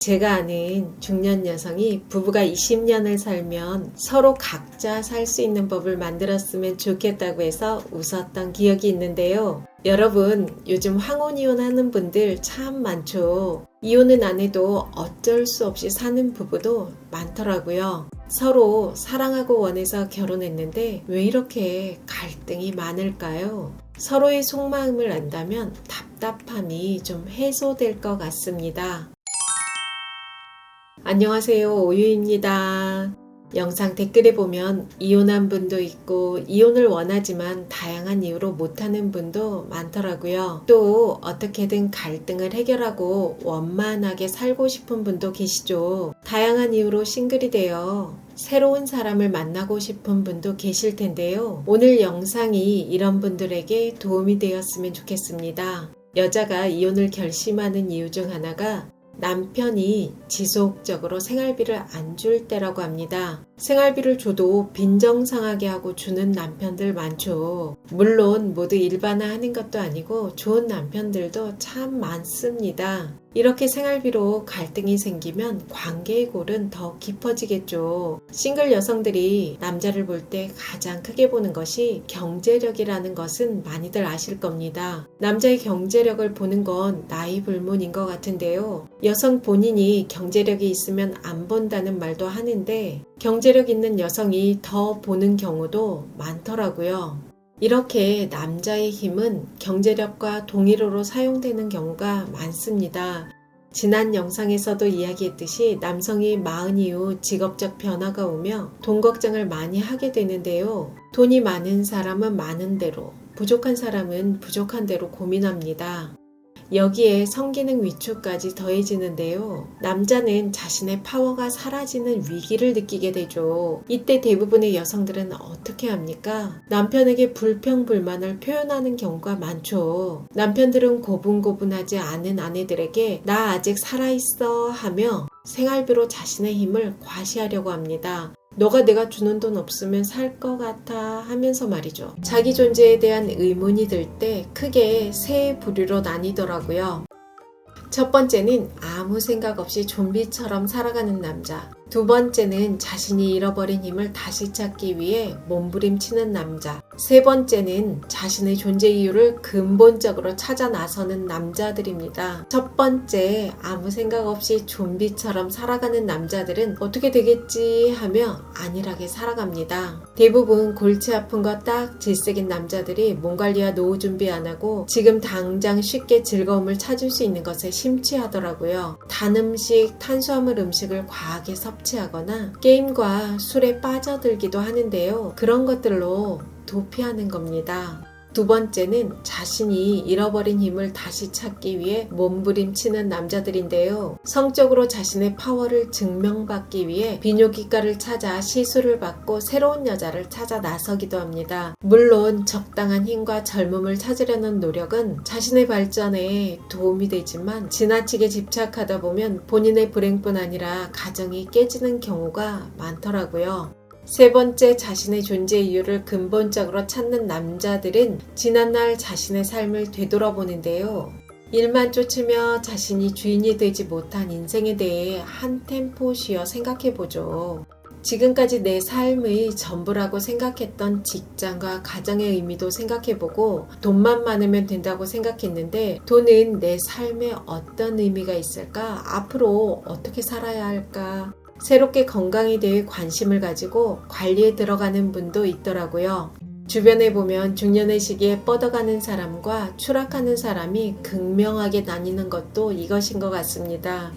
제가 아는 중년 여성이 부부가 20년을 살면 서로 각자 살 수 있는 법을 만들었으면 좋겠다고 해서 웃었던 기억이 있는데요. 여러분, 요즘 황혼 이혼하는 분들 참 많죠. 이혼은 안 해도 어쩔 수 없이 사는 부부도 많더라고요. 서로 사랑하고 원해서 결혼했는데 왜 이렇게 갈등이 많을까요? 서로의 속마음을 안다면 답답함이 좀 해소될 것 같습니다. 안녕하세요, 오유입니다. 영상 댓글에 보면 이혼한 분도 있고 이혼을 원하지만 다양한 이유로 못하는 분도 많더라고요. 또 어떻게든 갈등을 해결하고 원만하게 살고 싶은 분도 계시죠. 다양한 이유로 싱글이 되어 새로운 사람을 만나고 싶은 분도 계실 텐데요. 오늘 영상이 이런 분들에게 도움이 되었으면 좋겠습니다. 여자가 이혼을 결심하는 이유 중 하나가 남편이 지속적으로 생활비를 안 줄 때라고 합니다. 생활비를 줘도 빈정상하게 하고 주는 남편들 많죠. 물론 모두 일반화하는 것도 아니고 좋은 남편들도 참 많습니다. 이렇게 생활비로 갈등이 생기면 관계의 골은 더 깊어지겠죠. 싱글 여성들이 남자를 볼 때 가장 크게 보는 것이 경제력이라는 것은 많이들 아실 겁니다. 남자의 경제력을 보는 건 나이 불문인 것 같은데요. 여성 본인이 경제력이 있으면 안 본다는 말도 하는데 경제력 있는 여성이 더 보는 경우도 많더라고요. 이렇게 남자의 힘은 경제력과 동일호로 사용되는 경우가 많습니다. 지난 영상에서도 이야기했듯이 남성이 마흔 이후 직업적 변화가 오며 돈 걱정을 많이 하게 되는데요. 돈이 많은 사람은 많은 대로, 부족한 사람은 부족한 대로 고민합니다. 여기에 성기능 위축까지 더해지는데요. 남자는 자신의 파워가 사라지는 위기를 느끼게 되죠. 이때 대부분의 여성들은 어떻게 합니까? 남편에게 불평불만을 표현하는 경우가 많죠. 남편들은 고분고분하지 않은 아내들에게 나 아직 살아있어 하며 생활비로 자신의 힘을 과시하려고 합니다. 너가 내가 주는 돈 없으면 살 것 같아 하면서 말이죠. 자기 존재에 대한 의문이 들 때 크게 세 부류로 나뉘더라고요. 첫 번째는 아무 생각 없이 좀비처럼 살아가는 남자. 두 번째는 자신이 잃어버린 힘을 다시 찾기 위해 몸부림치는 남자. 세 번째는 자신의 존재 이유를 근본적으로 찾아 나서는 남자들입니다. 첫 번째, 아무 생각 없이 좀비처럼 살아가는 남자들은 어떻게 되겠지 하며 안일하게 살아갑니다. 대부분 골치 아픈 거 딱 질색인 남자들이 몸 관리와 노후 준비 안 하고 지금 당장 쉽게 즐거움을 찾을 수 있는 것에 심취하더라고요. 단 음식, 탄수화물 음식을 과하게 섭취하거나 게임과 술에 빠져들기도 하는데요. 그런 것들로 도피하는 겁니다. 두 번째는 자신이 잃어버린 힘을 다시 찾기 위해 몸부림치는 남자들인데요. 성적으로 자신의 파워를 증명받기 위해 비뇨기과를 찾아 시술을 받고 새로운 여자를 찾아 나서기도 합니다. 물론 적당한 힘과 젊음을 찾으려는 노력은 자신의 발전에 도움이 되지만 지나치게 집착하다 보면 본인의 불행뿐 아니라 가정이 깨지는 경우가 많더라고요. 세 번째, 자신의 존재 이유를 근본적으로 찾는 남자들은 지난날 자신의 삶을 되돌아보는데요. 일만 쫓으며 자신이 주인이 되지 못한 인생에 대해 한 템포 쉬어 생각해보죠. 지금까지 내 삶의 전부라고 생각했던 직장과 가정의 의미도 생각해보고 돈만 많으면 된다고 생각했는데 돈은 내 삶에 어떤 의미가 있을까? 앞으로 어떻게 살아야 할까? 새롭게 건강에 대해 관심을 가지고 관리에 들어가는 분도 있더라고요. 주변에 보면 중년의 시기에 뻗어가는 사람과 추락하는 사람이 극명하게 나뉘는 것도 이것인 것 같습니다.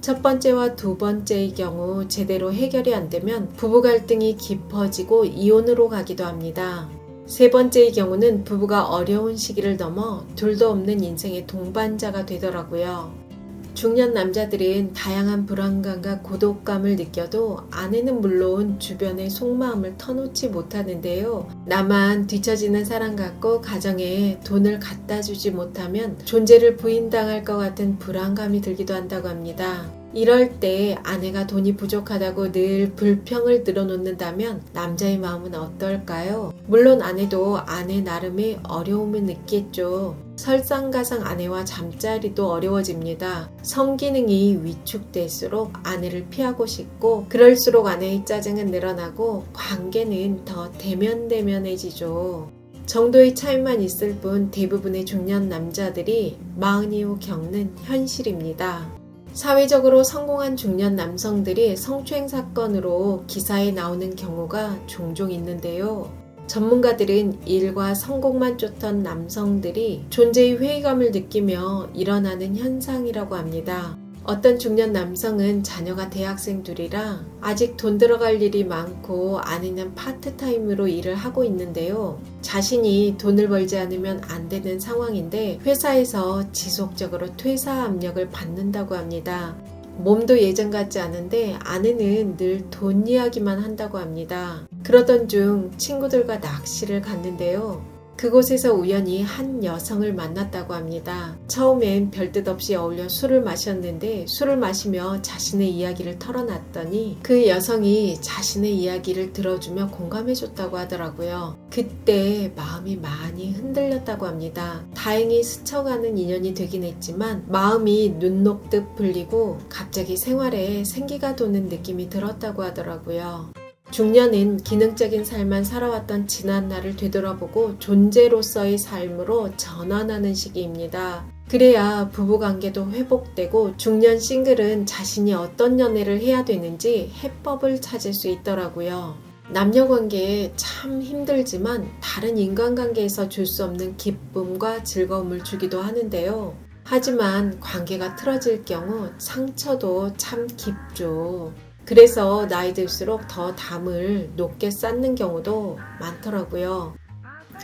첫 번째와 두 번째의 경우 제대로 해결이 안 되면 부부 갈등이 깊어지고 이혼으로 가기도 합니다. 세 번째의 경우는 부부가 어려운 시기를 넘어 둘도 없는 인생의 동반자가 되더라고요. 중년 남자들은 다양한 불안감과 고독감을 느껴도 아내는 물론 주변의 속마음을 터놓지 못하는데요. 나만 뒤처지는 사람 같고 가정에 돈을 갖다 주지 못하면 존재를 부인당할 것 같은 불안감이 들기도 한다고 합니다. 이럴 때 아내가 돈이 부족하다고 늘 불평을 늘어놓는다면 남자의 마음은 어떨까요? 물론 아내도 아내 나름의 어려움을 느끼겠죠. 설상가상 아내와 잠자리도 어려워집니다. 성기능이 위축될수록 아내를 피하고 싶고 그럴수록 아내의 짜증은 늘어나고 관계는 더 대면대면해지죠. 정도의 차이만 있을 뿐 대부분의 중년 남자들이 마흔 이후 겪는 현실입니다. 사회적으로 성공한 중년 남성들이 성추행 사건으로 기사에 나오는 경우가 종종 있는데요. 전문가들은 일과 성공만 쫓던 남성들이 존재의 회의감을 느끼며 일어나는 현상이라고 합니다. 어떤 중년 남성은 자녀가 대학생 둘이라 아직 돈 들어갈 일이 많고 아내는 파트타임으로 일을 하고 있는데요. 자신이 돈을 벌지 않으면 안 되는 상황인데 회사에서 지속적으로 퇴사 압력을 받는다고 합니다. 몸도 예전 같지 않은데 아내는 늘 돈 이야기만 한다고 합니다. 그러던 중 친구들과 낚시를 갔는데요. 그곳에서 우연히 한 여성을 만났다고 합니다. 처음엔 별뜻 없이 어울려 술을 마셨는데 술을 마시며 자신의 이야기를 털어놨더니 그 여성이 자신의 이야기를 들어주며 공감해줬다고 하더라고요. 그때 마음이 많이 흔들렸다고 합니다. 다행히 스쳐가는 인연이 되긴 했지만 마음이 눈 녹듯 풀리고 갑자기 생활에 생기가 도는 느낌이 들었다고 하더라고요. 중년은 기능적인 삶만 살아왔던 지난 날을 되돌아보고 존재로서의 삶으로 전환하는 시기입니다. 그래야 부부관계도 회복되고 중년 싱글은 자신이 어떤 연애를 해야 되는지 해법을 찾을 수 있더라고요. 남녀관계에 참 힘들지만 다른 인간관계에서 줄 수 없는 기쁨과 즐거움을 주기도 하는데요. 하지만 관계가 틀어질 경우 상처도 참 깊죠. 그래서 나이 들수록 더 담을 높게 쌓는 경우도 많더라고요.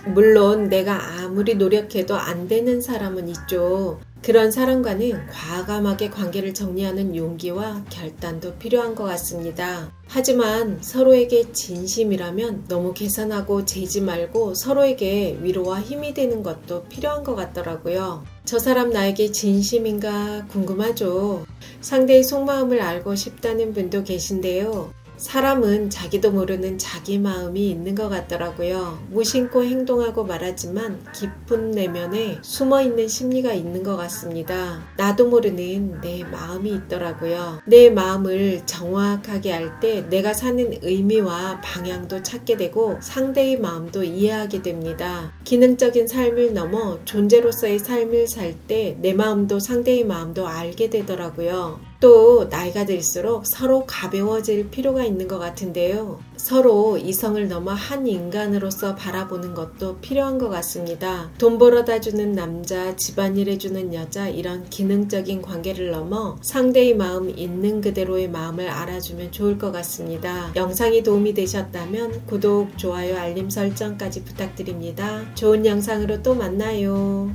물론 내가 아무리 노력해도 안 되는 사람은 있죠. 그런 사람과는 과감하게 관계를 정리하는 용기와 결단도 필요한 것 같습니다. 하지만 서로에게 진심이라면 너무 계산하고 재지 말고 서로에게 위로와 힘이 되는 것도 필요한 것 같더라고요. 저 사람 나에게 진심인가 궁금하죠. 상대의 속마음을 알고 싶다는 분도 계신데요. 사람은 자기도 모르는 자기 마음이 있는 것 같더라고요. 무심코 행동하고 말하지만 깊은 내면에 숨어있는 심리가 있는 것 같습니다. 나도 모르는 내 마음이 있더라고요. 내 마음을 정확하게 알 때 내가 사는 의미와 방향도 찾게 되고 상대의 마음도 이해하게 됩니다. 기능적인 삶을 넘어 존재로서의 삶을 살 때 내 마음도 상대의 마음도 알게 되더라고요. 또 나이가 들수록 서로 가벼워질 필요가 있는 것 같은데요. 서로 이성을 넘어 한 인간으로서 바라보는 것도 필요한 것 같습니다. 돈 벌어다 주는 남자, 집안일 해주는 여자 이런 기능적인 관계를 넘어 상대의 마음 있는 그대로의 마음을 알아주면 좋을 것 같습니다. 영상이 도움이 되셨다면 구독, 좋아요, 알림 설정까지 부탁드립니다. 좋은 영상으로 또 만나요.